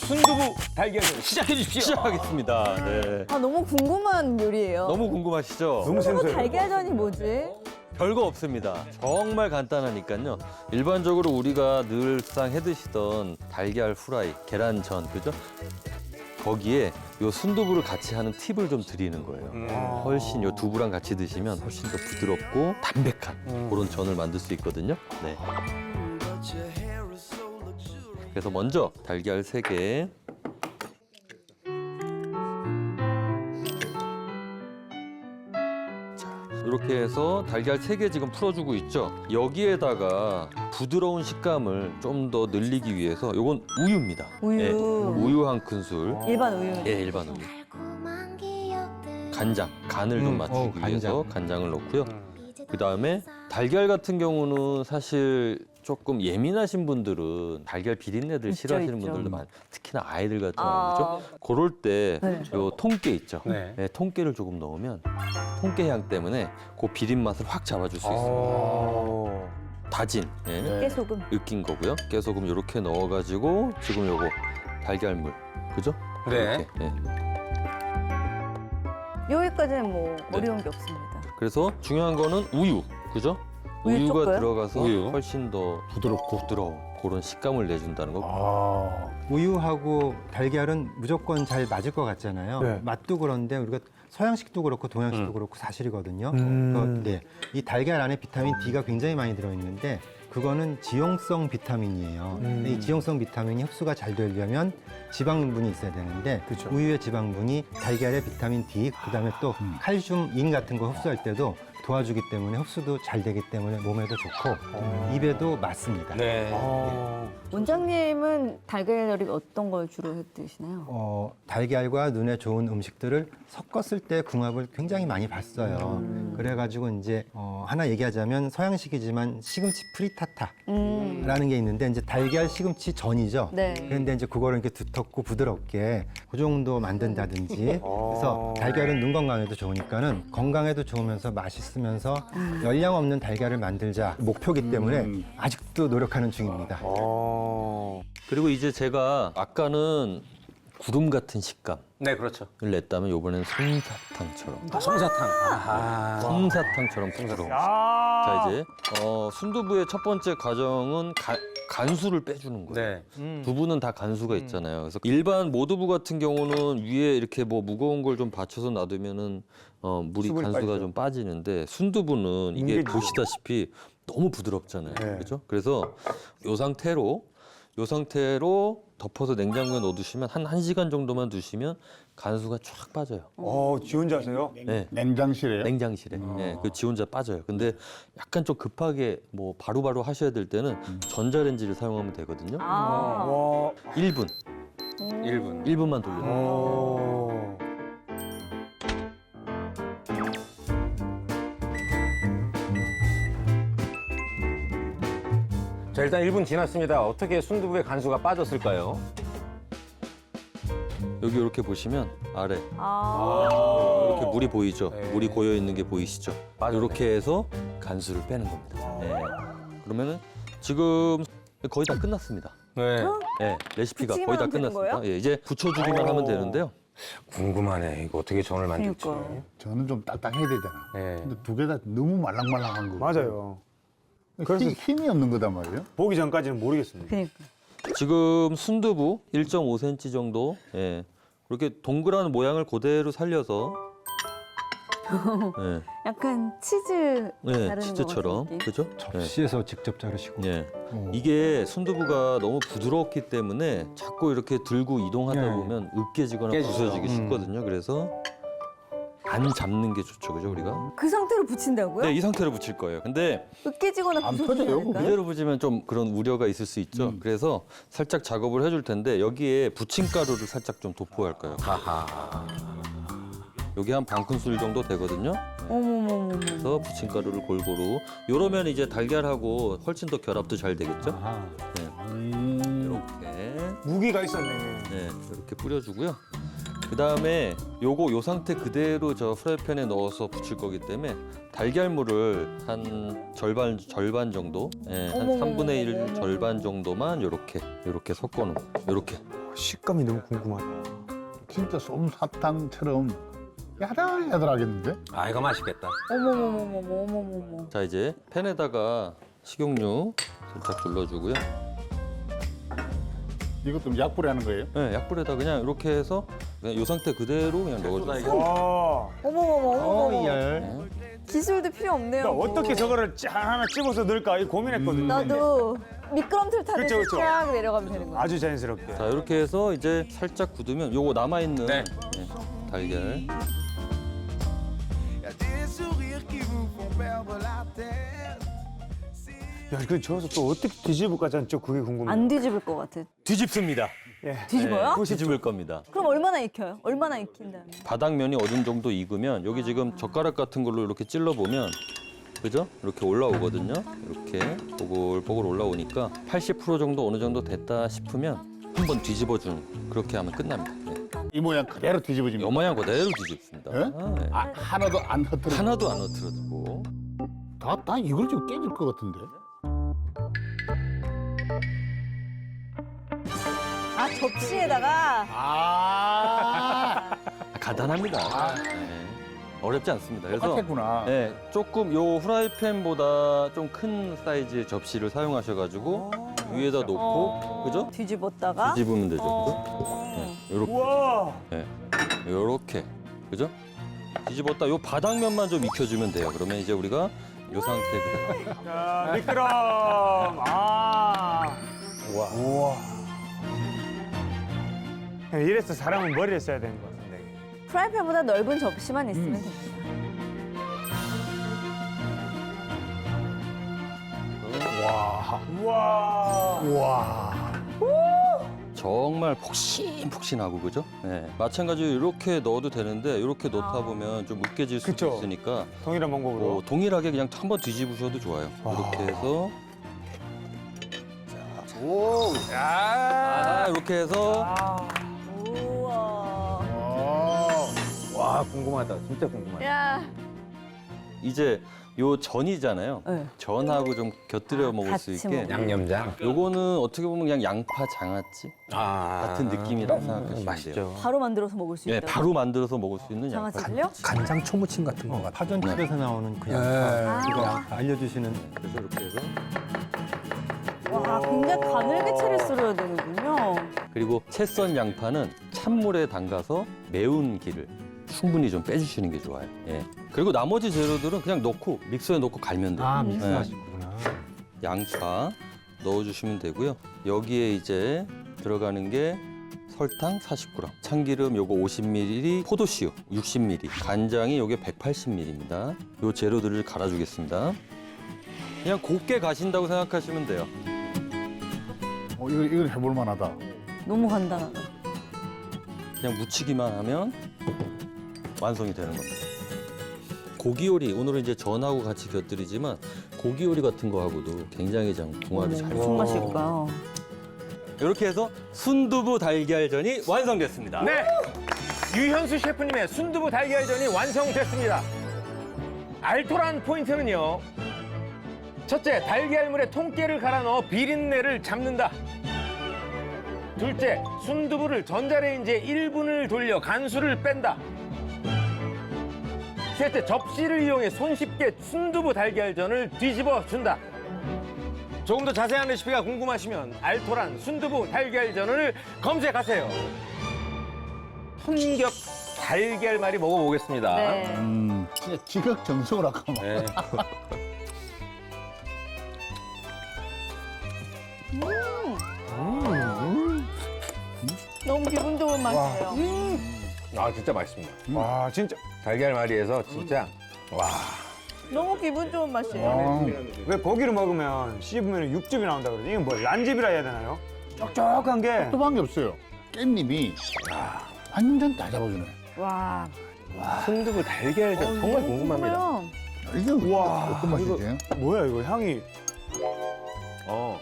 순두부 달걀전 시작해 주십시오. 시작하겠습니다. 네. 아, 너무 궁금한 요리예요. 너무 궁금하시죠? 너무 순두부 생소해요. 달걀전이 뭐지? 별거 없습니다. 정말 간단하니까요. 일반적으로 우리가 늘상 해드시던 달걀 후라이, 계란전, 그죠? 거기에 요 순두부를 같이 하는 팁을 좀 드리는 거예요. 훨씬 요 두부랑 같이 드시면 훨씬 더 부드럽고 담백한 그런 전을 만들 수 있거든요. 네. 그래서 먼저 달걀 3개. 이렇게 해서 달걀 3개 지금 풀어주고 있죠. 여기에다가 부드러운 식감을 좀 더 늘리기 위해서 요건 우유입니다. 우유. 예, 우유 한 큰술. 일반 우유. 예, 일반 우유. 간장, 간을 좀 맞추기 위해서 간장을 넣고요. 그 다음에 달걀 같은 경우는 사실 조금 예민하신 분들은 달걀 비린내들 있죠, 싫어하시는 있죠. 분들도 많아요. 특히나 아이들 같은 아. 경우, 그죠? 그럴 때 네. 요 통깨 있죠? 네. 네, 통깨를 조금 넣으면 통깨 향 때문에 그 비린 맛을 확 잡아줄 수 있어요. 어. 다진, 예, 깨소금. 으깬 거고요. 깨소금 이렇게 넣어가지고 지금 요거 달걀물, 그죠? 네. 이렇게, 예. 여기까지는 뭐 네. 어려운 게 없습니다. 그래서 중요한 거는 우유, 그죠? 우유 우유가 조금? 들어가서 우유. 훨씬 더 부드러운 그런 식감을 내준다는 거. 아. 우유하고 달걀은 무조건 잘 맞을 것 같잖아요. 네. 맛도 그런데 우리가 서양식도 그렇고 동양식도 그렇고 사실이거든요. 네. 이 달걀 안에 비타민 D가 굉장히 많이 들어있는데 그거는 지용성 비타민이에요. 근데 이 지용성 비타민이 흡수가 잘 되려면 지방분이 있어야 되는데 그쵸. 우유의 지방분이 달걀의 비타민 D, 그다음에 또 칼슘, 인 같은 거 흡수할 때도 도와주기 때문에 흡수도 잘 되기 때문에 몸에도 좋고 입에도 맞습니다. 네. 원장님은 달걀 어떤 걸 주로 해 드시나요? 달걀과 눈에 좋은 음식들을 섞었을 때 궁합을 굉장히 많이 봤어요. 그래가지고 이제 하나 얘기하자면 서양식이지만 시금치 프리타타라는 게 있는데 이제 달걀 시금치 전이죠. 네. 그런데 이제 그거를 이렇게 두텁고 부드럽게 그 정도 만든다든지 그래서 달걀은 눈 건강에도 좋으니까는 건강에도 좋으면서 맛있으면서 열량 없는 달걀을 만들자 목표기 때문에 아직도 노력하는 중입니다. 그리고 이제 제가 아까는 구름 같은 식감을 네, 그렇죠. 냈다면 이번에는 솜사탕처럼. 솜사탕. 아. 솜사탕처럼 부드러운. 자, 이제 순두부의 첫 번째 과정은 간수를 빼주는 거예요. 네. 두부는 다 간수가 있잖아요. 그래서 일반 모두부 같은 경우는 위에 이렇게 뭐 무거운 걸 좀 받쳐서 놔두면은 물이 수분이 간수가 빠지죠. 좀 빠지는데 순두부는 이게 뭉개지죠. 보시다시피 너무 부드럽잖아요. 네. 그렇죠? 그래서 요 상태로 덮어서 냉장고에 넣어두시면 한 1시간 정도만 두시면 간수가 쫙 빠져요. 지 혼자세요? 네. 냉장실에요? 냉장실에. 네, 그 지 혼자 빠져요. 근데 약간 좀 급하게 뭐 바로바로 하셔야 될 때는 전자레인지를 사용하면 되거든요. 아. 와. 1분. 1분. 1분만 돌려요. 자, 일단 1분 지났습니다. 어떻게 순두부의 간수가 빠졌을까요? 여기 이렇게 보시면 아래 아. 이렇게 물이 보이죠? 네. 물이 고여 있는 게 보이시죠? 빠졌네. 이렇게 해서 간수를 빼는 겁니다. 네. 그러면은 지금 거의 다 끝났습니다. 네. 네, 레시피가 붙이기만 거의 다 하면 되는 끝났습니다. 거예요? 예, 이제 붙여주기만 하면 되는데요. 궁금하네. 이거 어떻게 전을 만들지. 그러니까요. 저는 좀 딱딱해야 되잖아. 네. 근데 두 개 다 너무 말랑말랑한 거. 맞아요. 그래서 힘이 없는 거단 말이에요. 보기 전까지는 모르겠습니다. 그러니까. 지금 순두부 1.5cm 정도, 예, 그렇게 동그란 모양을 그대로 살려서, 예, 약간 치즈 예, 자르는 치즈처럼, 것 같은 느낌? 그죠? 예. 접시에서 직접 자르시고. 예. 이게 순두부가 너무 부드럽기 때문에 자꾸 이렇게 들고 이동하다 네. 보면 으깨지거나 깨지죠. 부서지기 쉽거든요. 그래서 안 잡는 게 좋죠, 그죠, 우리가? 그 상태로 붙인다고요? 네, 이 상태로 붙일 거예요. 근데 으깨지거나 안 부서지지 펴져요, 않을까요? 그대로 붙이면 좀 그런 우려가 있을 수 있죠. 그래서 살짝 작업을 해줄 텐데 여기에 부침가루를 살짝 좀 도포할까요? 아하. 여기 한 반 큰술 정도 되거든요. 어머머머머. 그래서 부침가루를 골고루. 요러면 이제 달걀하고 훨씬 더 결합도 잘 되겠죠. 아하. 이렇게, 무기가 있었네. 네, 이렇게 뿌려주고요. 그 다음에 요 상태 그대로 저 프라이팬에 넣어서 부칠 거기 때문에 달걀물을 한 절반 정도, 한 어머머머. 3분의 1 절반 정도만 요렇게 섞어놓고, 요렇게. 식감이 너무 궁금하다. 진짜 솜사탕처럼 야들야들하겠는데? 아, 이거 맛있겠다. 어머머머머머머머머. 자, 이제 팬에다가 식용유 살짝 둘러주고요. 이것도 약불에 하는 거예요? 네, 약불에다 그냥 이렇게 해서 그냥 이 상태 그대로 그냥 넣어주세요. 와. 어머머머. 열. 네. 기술도 필요 없네요. 그러니까 어떻게 저거를 짠 하나 찝어서 넣을까 이 고민했거든요. 나도 미끄럼틀 타듯이 그쵸, 그쵸. 쫙 내려가면 되는 거야. 아주 자연스럽게. 자, 이렇게 해서 이제 살짝 굳으면 요거 남아있는 네. 네, 달걀. 야, 그 저어서 또 어떻게 뒤집을까? 전 저 그게 궁금해. 안 뒤집을 것 같아. 뒤집습니다. 예. 뒤집어요? 네, 뒤집을 겁니다. 그럼 얼마나 익혀요? 얼마나 익힌 다음에? 바닥면이 어느 정도 익으면 여기 지금 젓가락 같은 걸로 이렇게 찔러보면 그죠? 이렇게 올라오거든요. 이렇게 보글보글 올라오니까 80% 정도 어느 정도 됐다 싶으면 한번 뒤집어주는 그렇게 하면 끝납니다. 네. 이 모양 그대로 요 뒤집어집니다. 모양 그대로 뒤집습니다. 예? 네. 아, 하나도 안 흐트러. 하나도 안 흐트러지고. 다 이걸 좀 깨질 것 같은데. 아, 접시에다가. 아, 간단합니다. 네. 어렵지 않습니다. 그래서 똑같았구나. 네, 조금 요 후라이팬보다 좀 큰 사이즈의 접시를 사용하셔가지고 위에다 놓고 그죠? 뒤집었다가. 뒤집으면 되죠. 그죠? 어. 네, 요렇게. 우와. 네, 요렇게. 그죠? 뒤집었다 요 바닥면만 좀 익혀주면 돼요. 그러면 이제 우리가 요 상태 그대로. 야, 미끄럼. 아. 우와. 이래서 사람은 머리를 써야 되는 것 같은데. 프라이팬보다 넓은 접시만 있으면 됩니다. 우와. 우와. 정말 폭신폭신하고 그죠? 네. 마찬가지로 이렇게 넣어도 되는데 이렇게 넣다 보면 좀 으깨질 수도 그쵸. 있으니까 동일한 방법으로. 동일하게 그냥 한번 뒤집으셔도 좋아요. 이렇게 해서 오. 야. 이렇게 해서 우와. 와, 궁금하다. 진짜 궁금하다. 야. 이제 요 전이잖아요. 네. 전하고 좀 곁들여 먹을 수 같이 있게 먹어요. 양념장. 요거는 어떻게 보면 그냥 양파 장아찌 아. 같은 느낌이라고 생각하시면 돼요. 맛있죠. 바로 만들어서 먹을 수 네, 있다. 바로 만들어서 먹을 수 있는 양파 장아찌를요? 간장 초무침 같은 거 같아. 파전집에서 나오는 그냥 네. 이거 알려주시는 그래서 이렇게 해서 와, 굉장히 가늘게 채를 썰어야 되는군요. 그리고 채 썬 양파는 찬물에 담가서 매운 기를 충분히 좀 빼주시는 게 좋아요. 예. 그리고 나머지 재료들은 그냥 넣고 믹서에 넣고 갈면 돼요. 아 네. 믹스하시구나. 양파 넣어주시면 되고요. 여기에 이제 들어가는 게 설탕 40g, 참기름 요거 50ml, 포도씨유 60ml, 간장이 요게 180ml입니다. 요 재료들을 갈아주겠습니다. 그냥 곱게 가신다고 생각하시면 돼요. 이건 해볼 만하다. 너무 간단하다. 그냥 묻히기만 하면 완성이 되는 겁니다. 고기 요리, 오늘은 이제 전하고 같이 곁들이지만 고기 요리 같은 거하고도 굉장히 좀 궁합이 잘 무슨 맛일까요? 이렇게 해서 순두부 달걀전이 완성됐습니다. 네. 유현수 셰프님의 순두부 달걀전이 완성됐습니다. 알토란 포인트는요. 첫째, 달걀물에 통깨를 갈아 넣어 비린내를 잡는다. 둘째, 순두부를 전자레인지에 1분을 돌려 간수를 뺀다. 셋째, 접시를 이용해 손쉽게 순두부 달걀전을 뒤집어 준다. 조금 더 자세한 레시피가 궁금하시면 알토란 순두부 달걀전을 검색하세요. hon격 달걀말이 먹어보겠습니다. 네. 진짜 지극정성으로 아까 막. 네. 너무 기분 좋은 맛이에요. 아, 진짜 맛있습니다. 와, 진짜. 달걀말이에서 진짜 와. 너무 기분 좋은 맛이에요. 왜 고기를 먹으면 씹으면 육즙이 나온다 그러지? 이건 뭐 란즙이라 해야 되나요? 촉촉한 게. 또 한 게 없어요. 깻잎이 완전 다 잡아주네. 와. 순두부 달걀전 정말 궁금합니다. 궁금해요. 이게 우와, 어떤 맛이지? 뭐야 이거 향이. 어.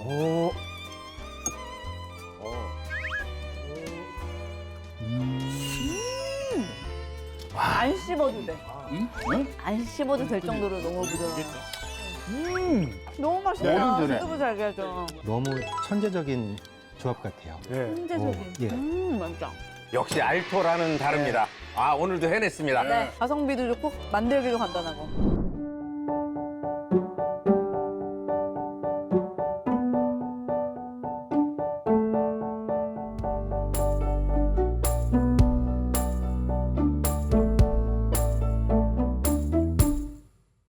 오. 안 씹어도 돼. 응? 안 씹어도 될 정도로 너무 부드러워. 너무 모든 맛있다. 전에. 순두부 달걀전. 너무 천재적인 조합 같아요. 예. 훈제소금. 예. 맛있다. 역시 알토라는 다릅니다. 아, 오늘도 해냈습니다. 네. 가성비도 좋고 만들기도 간단하고.